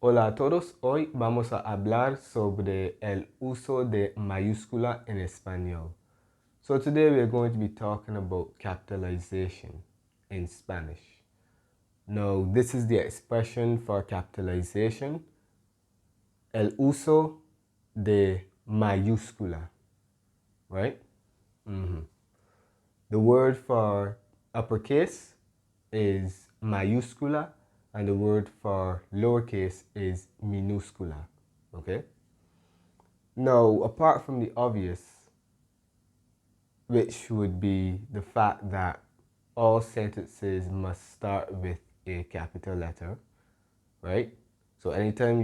Hola a todos, hoy vamos a hablar sobre el uso de mayúscula en español. So today we are going to be talking about capitalization in Spanish. Now this is the expression for capitalization, el uso de mayúscula, right? The word for uppercase is mayúscula and the word for lowercase is minúscula, okay? Now, apart from the obvious, which would be the fact that all sentences must start with a capital letter, right? So anytime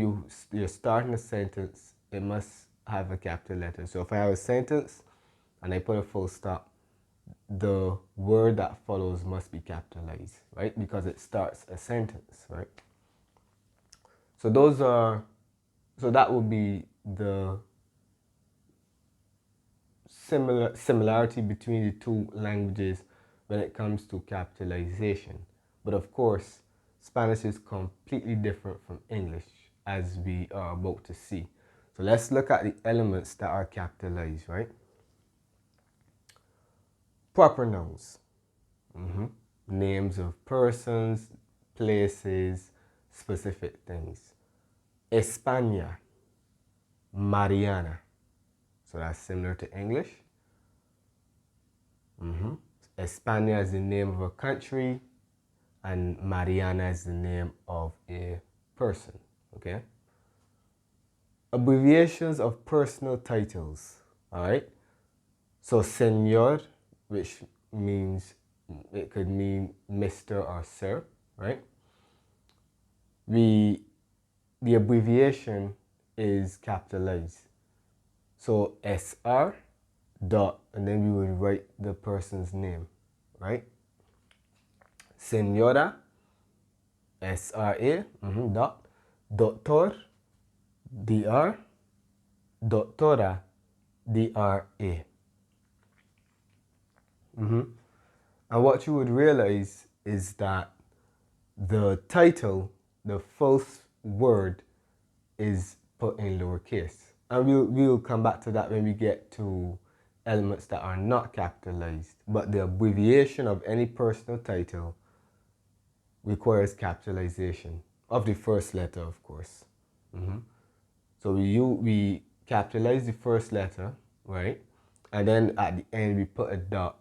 you're starting a sentence, it must have a capital letter. So if I have a sentence and I put a full stop, the word that follows must be capitalized, right? Because it starts a sentence, right? So that would be the similarity between the two languages when it comes to capitalization. But of course, Spanish is completely different from English, as we are about to see. So let's look at the elements that are capitalized, right? Proper nouns. Names of persons, places, specific things. España, Mariana. So that's similar to English. España is the name of a country and Mariana is the name of a person, okay? Abbreviations of personal titles, all right? So señor, which means, it could mean Mr. or Sir, right? The abbreviation is capitalized. So SR dot, and then we would write the person's name, right? Señora, SRA, dot, doctor, DR, doctora, DRA. And what you would realize is that the title, the first word, is put in lowercase. And we'll come back to that when we get to elements that are not capitalized. But the abbreviation of any personal title requires capitalization of the first letter, of course. So we capitalize the first letter, right? And then at the end we put a dot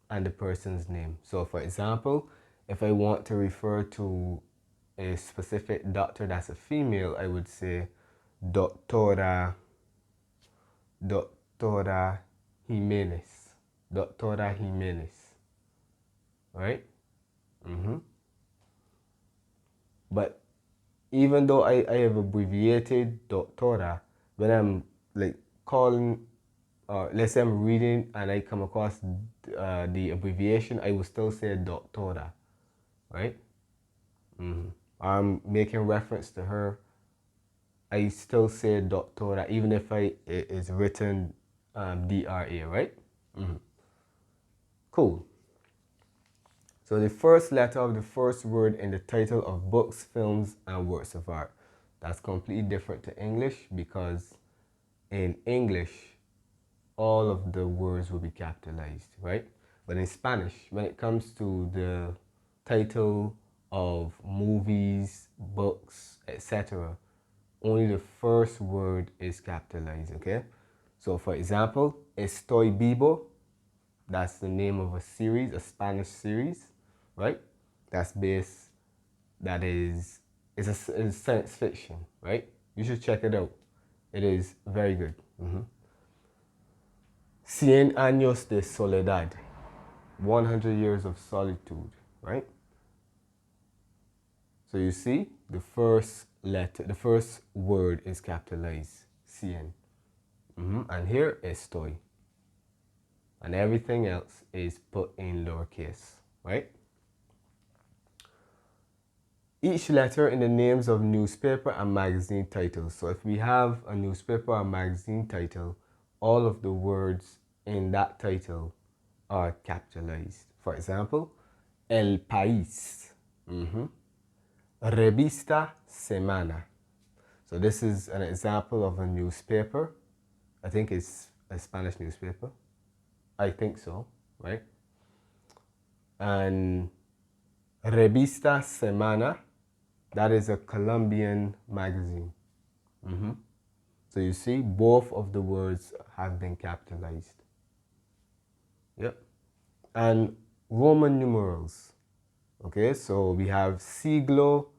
and the person's name. So for example, if I want to refer to a specific doctor that's a female, I would say Doctora Jimenez. Doctora Jimenez. Right? But even though I have abbreviated doctora, when I'm like calling, let's say I'm reading and I come across the abbreviation, I will still say doctora, right? I'm making reference to her, I still say doctora, even if it is written DRA, right? Cool. So the first letter of the first word in the title of books, films, and works of art. That's completely different to English because in English, all of the words will be capitalized, right? But in Spanish, when it comes to the title of movies, books, etc., only the first word is capitalized, okay? So for example, Estoy Vivo, that's the name of a series, a Spanish series, right? It's science fiction, right? You should check it out. It is very good. Cien años de soledad, 100 years of solitude, right? So you see, the first letter, the first word is capitalized, cien. And here, estoy. And everything else is put in lowercase, right? Each letter in the names of newspaper and magazine titles. So if we have a newspaper or magazine title, all of the words in that title are capitalized. For example, El País, Revista Semana, So this is an example of a newspaper. I think it's a Spanish newspaper. I think so, right? And Revista Semana, that is a Colombian magazine. So you see, both of the words have been capitalized. Yep. And Roman numerals. Okay, so we have siglo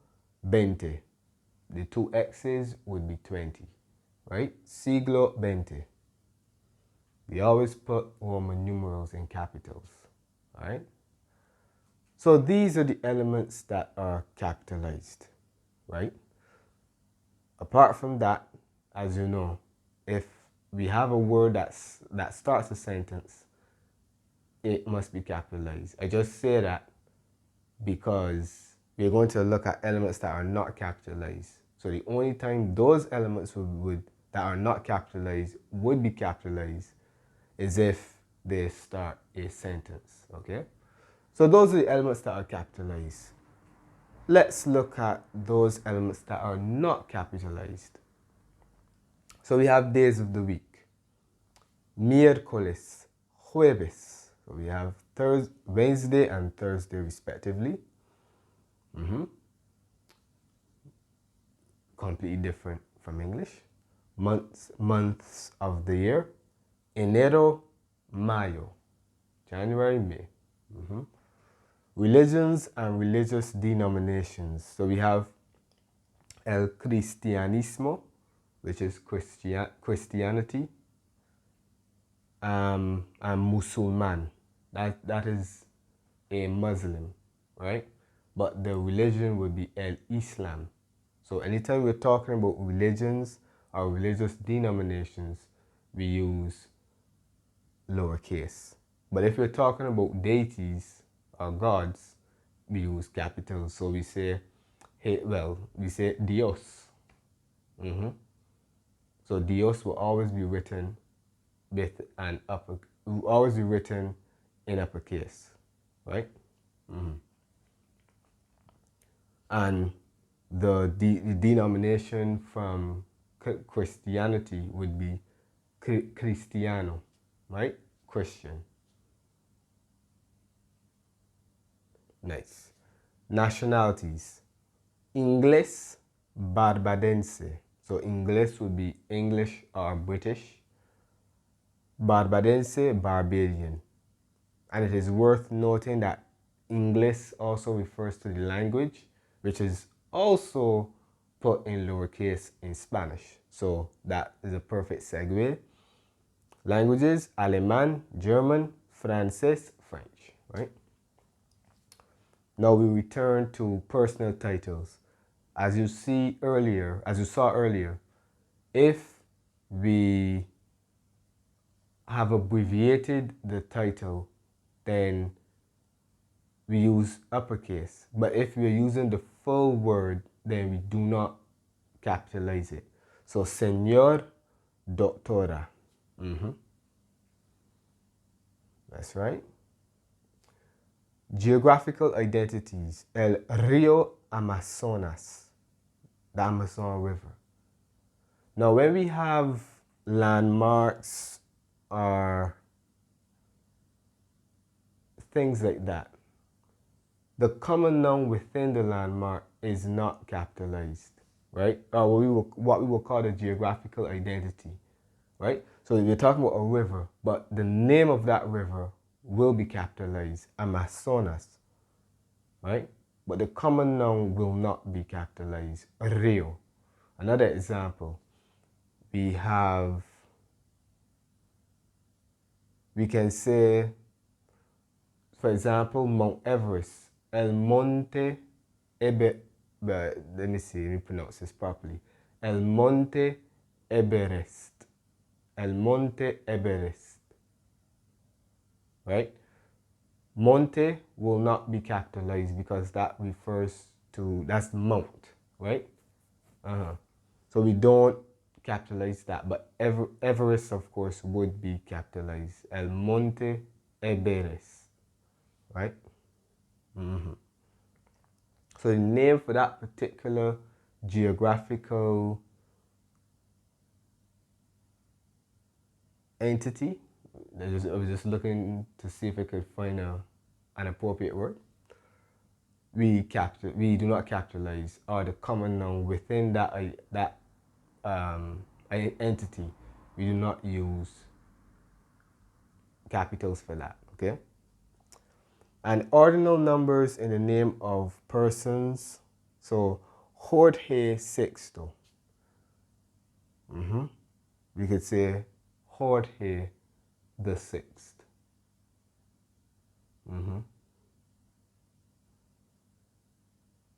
XX. The two X's would be 20, right? Siglo XX. We always put Roman numerals in capitals, all right? So these are the elements that are capitalized, right? Apart from that, as you know, if we have a word that starts a sentence, it must be capitalized. I just say that because we're going to look at elements that are not capitalized. So the only time those elements that are not capitalized would be capitalized is if they start a sentence, okay? So those are the elements that are capitalized. Let's look at those elements that are not capitalized. So we have days of the week. Miércoles, jueves. So we have Wednesday and Thursday respectively. Completely different from English. Months of the year. Enero, mayo. January, May. Religions and religious denominations. So we have el cristianismo, which is Christianity, and musulman. That is a Muslim, right? But the religion would be el Islam. So anytime we're talking about religions or religious denominations, we use lowercase. But if we're talking about deities or gods, we use capitals. So we say, we say Dios. So Dios will always be written with will always be written in uppercase, right? And the denomination from Christianity would be Cristiano, right? Christian. Nice. Nationalities. Inglés, Barbadense. So Inglés would be English or British. Barbadense, Barbadian. And it is worth noting that English also refers to the language, which is also put in lowercase in Spanish. So that is a perfect segue. Languages, Alemán, German, Francés, French, right? Now we return to personal titles. As you saw earlier, if we have abbreviated the title, then we use uppercase. But if we're using the full word, then we do not capitalize it. So, Señor, Doctora. That's right. Geographical identities. El Río Amazonas, the Amazon River. Now, when we have landmarks or things like that, the common noun within the landmark is not capitalized, right? Or what we will call the geographical identity, right? So we're talking about a river, but the name of that river will be capitalized, Amazonas, right? But the common noun will not be capitalized, Rio. Another example, we can say, for example, Mount Everest, El Monte let me pronounce this properly. El Monte Everest. El Monte Everest. Right? Monte will not be capitalized because that refers to, that's mount, right? So we don't capitalize that, but Everest, of course, would be capitalized. El Monte Everest, right? So the name for that particular geographical entity. I was just looking to see if I could find an appropriate word. We do not capitalize, or the common noun within that entity. We do not use capitals for that. Okay. And ordinal numbers in the name of persons. So Jorge Sexto. We could say Jorge the Sixth.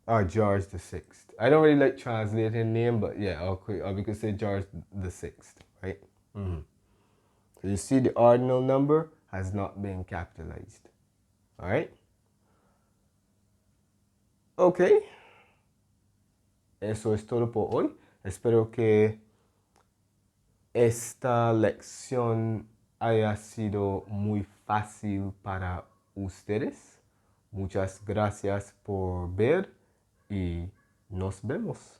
Or George the Sixth. I don't really like translating name, but yeah, or we could say George the Sixth, right? So you see the ordinal number has not been capitalized. All right? Ok, eso es todo por hoy. Espero que esta lección haya sido muy fácil para ustedes. Muchas gracias por ver y nos vemos.